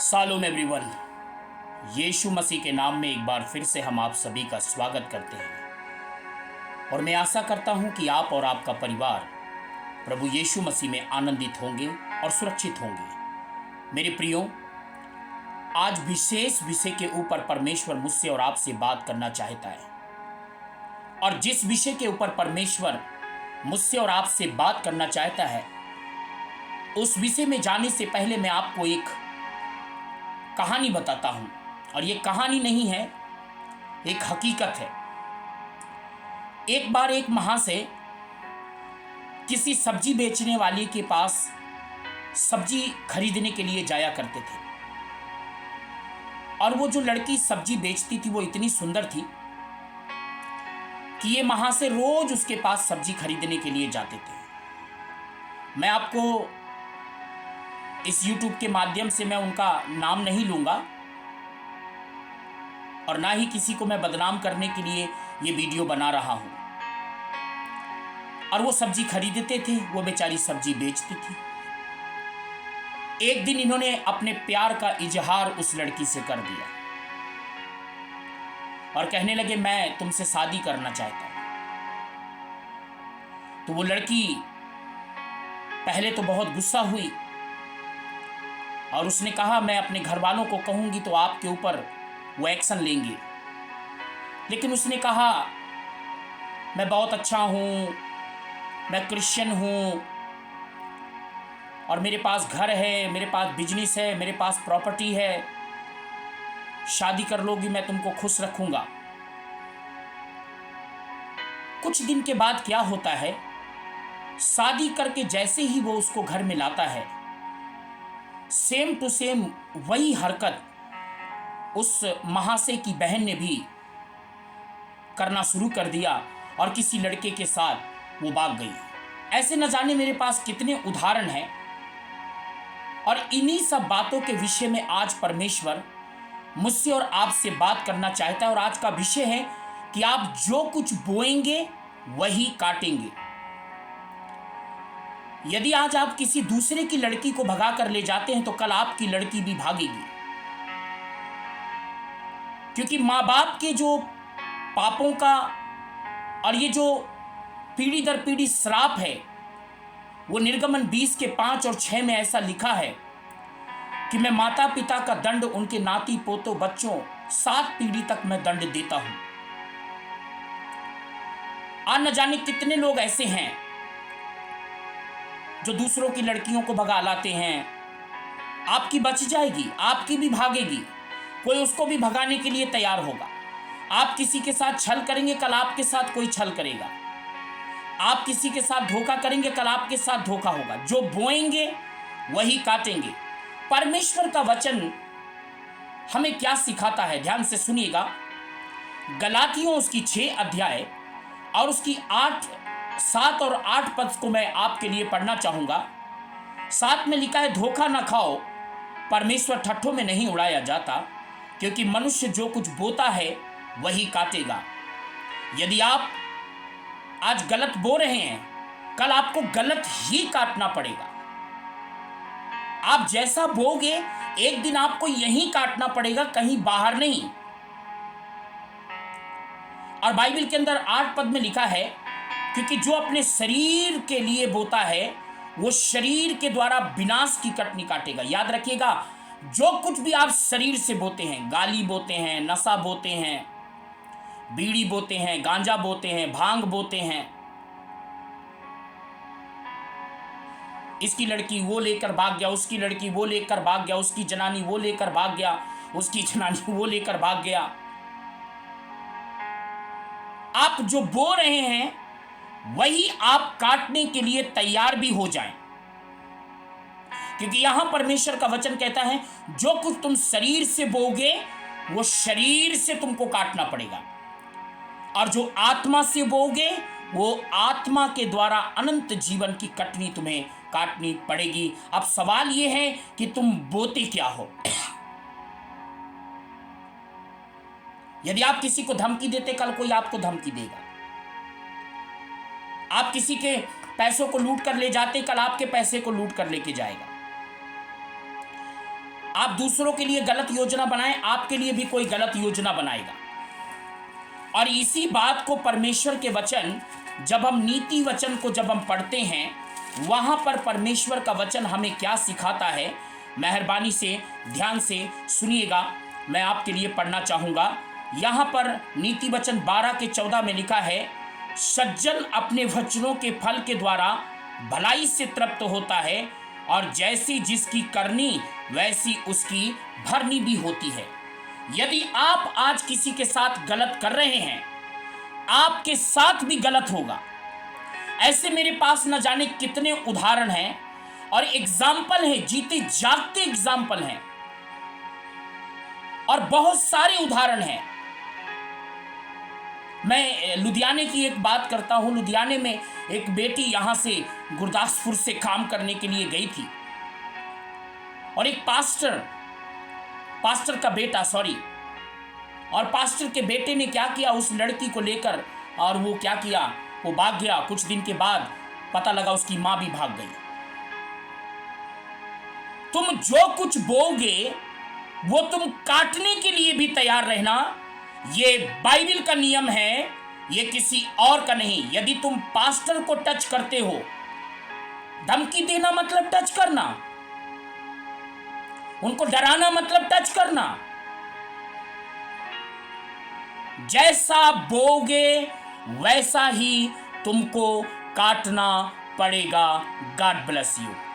Shalom everyone. यीशु मसीह के नाम में एक बार फिर से हम आप सभी का स्वागत करते हैं और मैं आशा करता हूं कि आप और आपका परिवार प्रभु यीशु मसीह में आनंदित होंगे और सुरक्षित होंगे। मेरे प्रियो, आज विशेष विषय के ऊपर परमेश्वर मुझसे और आपसे बात करना चाहता है और जिस विषय के ऊपर परमेश्वर मुझसे और आपसे बात करना चाहता है उस विषय में जाने से पहले मैं आपको एक कहानी बताता हूं। और ये कहानी नहीं है, एक हकीकत है। एक बार एक महाशय किसी सब्जी बेचने वाले के पास सब्जी खरीदने के लिए जाया करते थे और वो जो लड़की सब्जी बेचती थी वो इतनी सुंदर थी कि ये महाशय रोज उसके पास सब्जी खरीदने के लिए जाते थे। मैं आपको इस YouTube के माध्यम से मैं उनका नाम नहीं लूंगा और ना ही किसी को मैं बदनाम करने के लिए ये वीडियो बना रहा हूं। और वो सब्जी खरीदते थे, वो बेचारी सब्जी बेचती थी। एक दिन इन्होंने अपने प्यार का इजहार उस लड़की से कर दिया और कहने लगे, मैं तुमसे शादी करना चाहता हूं। तो वो लड़की पहले तो बहुत गुस्सा हुई और उसने कहा, मैं अपने घर वालों को कहूंगी तो आपके ऊपर वो एक्शन लेंगे। लेकिन उसने कहा, मैं बहुत अच्छा हूं, मैं क्रिश्चियन हूं और मेरे पास घर है, मेरे पास बिजनेस है, मेरे पास प्रॉपर्टी है, शादी कर लोगी मैं तुमको खुश रखूंगा। कुछ दिन के बाद क्या होता है, शादी करके जैसे ही वो उसको घर में लाता है, सेम टू सेम वही हरकत उस महाशय की बहन ने भी करना शुरू कर दिया और किसी लड़के के साथ वो भाग गई। ऐसे न जाने मेरे पास कितने उदाहरण हैं और इन्हीं सब बातों के विषय में आज परमेश्वर मुझसे और आपसे बात करना चाहता है। और आज का विषय है कि आप जो कुछ बोएंगे वही काटेंगे। यदि आज आप किसी दूसरे की लड़की को भगा कर ले जाते हैं तो कल आपकी लड़की भी भागेगी, क्योंकि माँ बाप के जो पापों का और ये जो पीढ़ी दर पीढ़ी श्राप है, वो निर्गमन 20 के 5 और 6 में ऐसा लिखा है कि मैं माता पिता का दंड उनके नाती पोतों बच्चों 7 पीढ़ी तक मैं दंड देता हूं। आज न जाने कितने लोग ऐसे हैं जो दूसरों की लड़कियों को भगा लाते हैं। आपकी बच जाएगी, आपकी भी भागेगी, कोई उसको भी भगाने के लिए तैयार होगा। आप किसी के साथ छल करेंगे, कल आपके साथ कोई छल करेगा। आप किसी के साथ धोखा करेंगे, कल आपके साथ धोखा होगा। जो बोएंगे वही काटेंगे। परमेश्वर का वचन हमें क्या सिखाता है, ध्यान से सुनिएगा। गलातियों उसकी 6 अध्याय और उसकी 7 और 8 पद को मैं आपके लिए पढ़ना चाहूंगा। 7 में लिखा है, धोखा न खाओ, परमेश्वर ठट्ठों में नहीं उड़ाया जाता, क्योंकि मनुष्य जो कुछ बोता है वही काटेगा। यदि आप आज गलत बो रहे हैं, कल आपको गलत ही काटना पड़ेगा। आप जैसा बोगे एक दिन आपको यही काटना पड़ेगा, कहीं बाहर नहीं। और बाइबल के अंदर 8 पद में लिखा है, क्योंकि जो अपने शरीर के लिए बोता है वो शरीर के द्वारा विनाश की कटनी काटेगा। याद रखिएगा, जो कुछ भी आप शरीर से बोते हैं, गाली बोते हैं, नशा बोते हैं, बीड़ी बोते हैं, गांजा बोते हैं, भांग बोते हैं, इसकी लड़की वो लेकर भाग गया, उसकी लड़की वो लेकर भाग गया, उसकी जनानी वो लेकर भाग गया, उसकी जनानी वो लेकर भाग गया। आप जो बो रहे हैं वही आप काटने के लिए तैयार भी हो जाएं, क्योंकि यहां परमेश्वर का वचन कहता है, जो कुछ तुम शरीर से बोगे वो शरीर से तुमको काटना पड़ेगा, और जो आत्मा से बोगे वो आत्मा के द्वारा अनंत जीवन की कटनी तुम्हें काटनी पड़ेगी। अब सवाल यह है कि तुम बोते क्या हो। यदि आप किसी को धमकी देते, कल कोई आपको धमकी देगा। आप किसी के पैसों को लूट कर ले जाते, कल आपके पैसे को लूट कर लेके जाएगा। आप दूसरों के लिए गलत योजना बनाएं, आपके लिए भी कोई गलत योजना बनाएगा। और इसी बात को परमेश्वर के वचन, जब हम नीति वचन को जब हम पढ़ते हैं, वहां पर परमेश्वर का वचन हमें क्या सिखाता है, मेहरबानी से ध्यान से सुनिएगा। मैं आपके लिए पढ़ना चाहूंगा। यहां पर नीति वचन 12 के 14 में लिखा है, सज्जन अपने वचनों के फल के द्वारा भलाई से तृप्त होता है, और जैसी जिसकी करनी वैसी उसकी भरनी भी होती है। यदि आप आज किसी के साथ गलत कर रहे हैं, आपके साथ भी गलत होगा। ऐसे मेरे पास न जाने कितने उदाहरण हैं और एग्जाम्पल हैं, जीते जागते एग्जाम्पल हैं, और बहुत सारे उदाहरण हैं। मैं लुधियाने की एक बात करता हूं। लुधियाने में एक बेटी यहां से गुरदासपुर से काम करने के लिए गई थी, और एक पास्टर का बेटा, और पास्टर के बेटे ने क्या किया, उस लड़की को लेकर, और वो क्या किया, वो भाग गया। कुछ दिन के बाद पता लगा उसकी मां भी भाग गई। तुम जो कुछ बोओगे वो तुम काटने के लिए भी तैयार रहना। ये बाइबल का नियम है, ये किसी और का नहीं। यदि तुम पास्टर को टच करते हो, धमकी देना मतलब टच करना, उनको डराना मतलब टच करना। जैसा बोगे वैसा ही तुमको काटना पड़ेगा। God bless you.